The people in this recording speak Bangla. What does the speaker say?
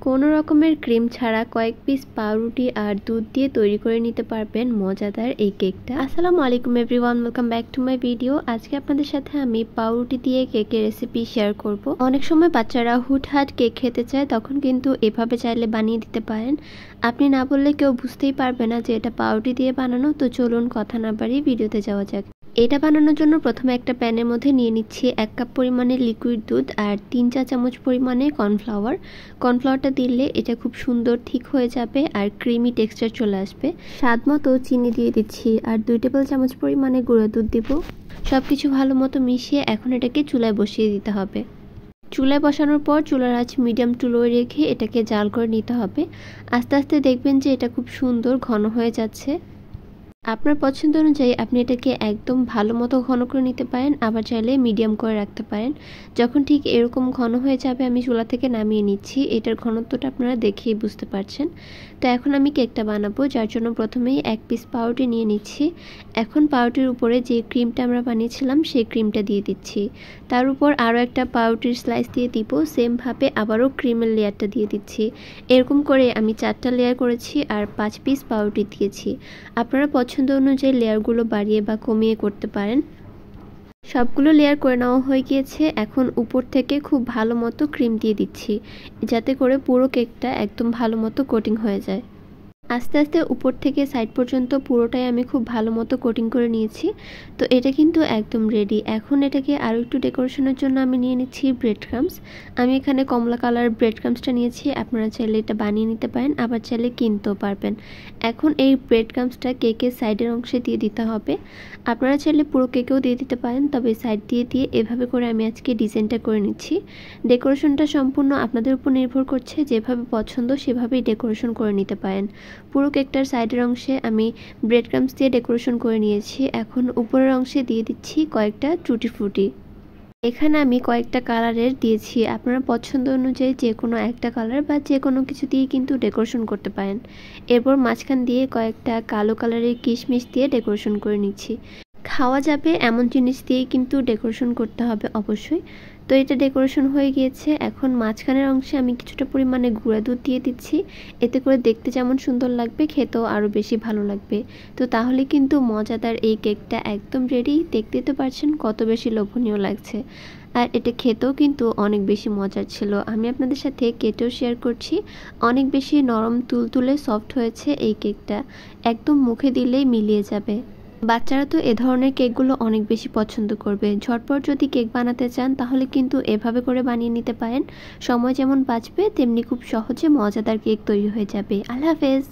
কোনো রকমের ক্রিম ছাড়া কয়েক পিস পাউরুটি আর দুধ দিয়ে তৈরি করে নিতে পারবেন মজাদার এই কেকটা। আসসালামু আলাইকুম everyone, welcome back to my video. আজকে আপনাদের সাথে আমি পাউরুটি দিয়ে কেকের রেসিপি শেয়ার করব। অনেক সময় বাচ্চারা হুটহাট কেক খেতে চায়, তখন কিন্তু এভাবে চাইলে বানিয়ে দিতে পারেন। আপনি না বললে কেউ বুঝতেই পারবে না যে এটা পাউরুটি দিয়ে বানানো। তো চলুন কথা না বাড়িয়ে ভিডিওতে যাওয়া যাক। এটা বানানোর জন্য প্রথমে একটা প্যানের মধ্যে নিয়ে নিচ্ছি 1 কাপ পরিমাণে লিকুইড দুধ আর 3 চা চামচ পরিমাণে কর্নফ্লাওয়ার। কর্নফ্লাওয়ারটা দিলে এটা খুব সুন্দর ঠিক হয়ে যাবে আর ক্রিমি টেক্সচার চলে আসবে। স্বাদ মতো চিনি দিয়ে দিচ্ছি আর 2 টেবিল চামচ পরিমাণে গুঁড়ো দুধ দিব। সব কিছু ভালো মতো মিশিয়ে এখন এটাকে চুলায় বসিয়ে দিতে হবে। চুলায় বসানোর পর চুলার আঁচ মিডিয়াম টু লো রেখে এটাকে জাল করে নিতে হবে। আস্তে আস্তে দেখবেন যে এটা খুব সুন্দর ঘন হয়ে যাচ্ছে। আপনার পছন্দ অনুযায়ী আপনি এটাকে একদম ভালো মতো ঘন করে নিতে পারেন, আবার চাইলে মিডিয়াম করে রাখতে পারেন। যখন ঠিক এরকম ঘন হয়ে যাবে আমি চুলা থেকে নামিয়ে নিচ্ছি। এটার ঘনত্বটা আপনারা দেখেই বুঝতে পারছেন। তো এখন আমি কেকটা বানাবো, যার জন্য প্রথমেই 1 পিস পাউরুটি নিয়ে নিচ্ছি। এখন পাউরুটির উপরে যে ক্রিমটা আমরা বানিয়েছিলাম সেই ক্রিমটা দিয়ে দিচ্ছি। তার উপর আরও একটা পাউরুটির স্লাইস দিয়ে দিব। সেমভাবে আবারও ক্রিমের লেয়ারটা দিয়ে দিচ্ছি। এরকম করে আমি 4টা লেয়ার করেছি আর 5 পিস পাউরুটি দিয়েছি। আপনারা পছন্দ অনুযায়ী লেয়ারগুলো বাড়িয়ে বা কমিয়ে করতে পারেন। সবগুলো লেয়ার করে নেওয়া হয়ে গিয়েছে। এখন উপর থেকে খুব ভালো মতো ক্রিম দিয়ে দিচ্ছি, যাতে করে পুরো কেকটা একদম ভালো মতো কোটিং হয়ে যায়। আস্তে আস্তে উপর থেকে সাইড পর্যন্ত পুরোটাই আমি খুব ভালো মতো কোটিং করে নিয়েছি। তো এটা কিন্তু একদম রেডি। এখন এটাকে আরও একটু ডেকোরেশনের জন্য আমি নিয়ে নিচ্ছি ব্রেড ক্রাম্বস। আমি এখানে কমলা কালার ব্রেড ক্রাম্বসটা নিয়েছি। আপনারা চাইলে এটা বানিয়ে নিতে পারেন, আবার চাইলে কিনতেও পারবেন। এখন এই ব্রেড ক্রাম্বসটা কেকের সাইডের অংশে দিয়ে দিতে হবে। আপনারা চাইলে পুরো কেকেও দিয়ে দিতে পারেন, তবে সাইড দিয়ে দিয়ে এভাবে করে আমি আজকে ডিজাইনটা করে নিচ্ছি। ডেকোরেশনটা সম্পূর্ণ আপনাদের উপর নির্ভর করছে, যেভাবে পছন্দ সেভাবেই ডেকোরেশন করে নিতে পারেন। পুরো কেকটার সাইডের অংশে আমি ব্রেড ক্রাম্বস দিয়ে ডেকোরেশন করে নিয়েছি। এখন উপরের অংশে দিয়ে দিচ্ছি কয়েকটা টুটি ফ্রুটি। এখানে আমি কয়েকটা কালারের দিয়েছি। আপনারা পছন্দ অনুযায়ী যে কোনো একটা কালার বা যে কোনো কিছু দিয়ে কিন্তু ডেকোরেশন করতে পারেন। এরপর মাঝখান দিয়ে কয়েকটা কালো কালারের কিশমিশ দিয়ে ডেকোরেশন করে নিচ্ছি। খাওয়া যাবে এমন জিনিস দিয়েই কিন্তু ডেকোরেশন করতে হবে অবশ্যই। তো এটা ডেকোরেশন হয়ে গিয়েছে। এখন মাঝখানের অংশে আমি কিছুটা পরিমাণে গুঁড়া দুধ দিয়ে দিচ্ছি। এতে করে দেখতে যেমন সুন্দর লাগবে, খেতেও আরও বেশি ভালো লাগবে। তো তাহলে কিন্তু মজাদার এই কেকটা একদম রেডি। দেখতে তো পারছেন কত বেশি লোভনীয় লাগছে, আর এটা খেতেও কিন্তু অনেক বেশি মজার ছিল। আমি আপনাদের সাথে কেটেও শেয়ার করছি। অনেক বেশি নরম তুলতুলে সফট হয়েছে এই কেকটা, একদম মুখে দিলেই মিলিয়ে যাবে। বাচ্চারা তো এ ধরনের কেকগুলো অনেক বেশি পছন্দ করবে। ঝটপট যদি কেক বানাতে চান তাহলে কিন্তু এভাবে করে বানিয়ে নিতে পারেন। সময় যেমন বাঁচবে তেমনি খুব সহজে মজাদার কেক তৈরি হয়ে যাবে। আল্লাহ হাফেজ।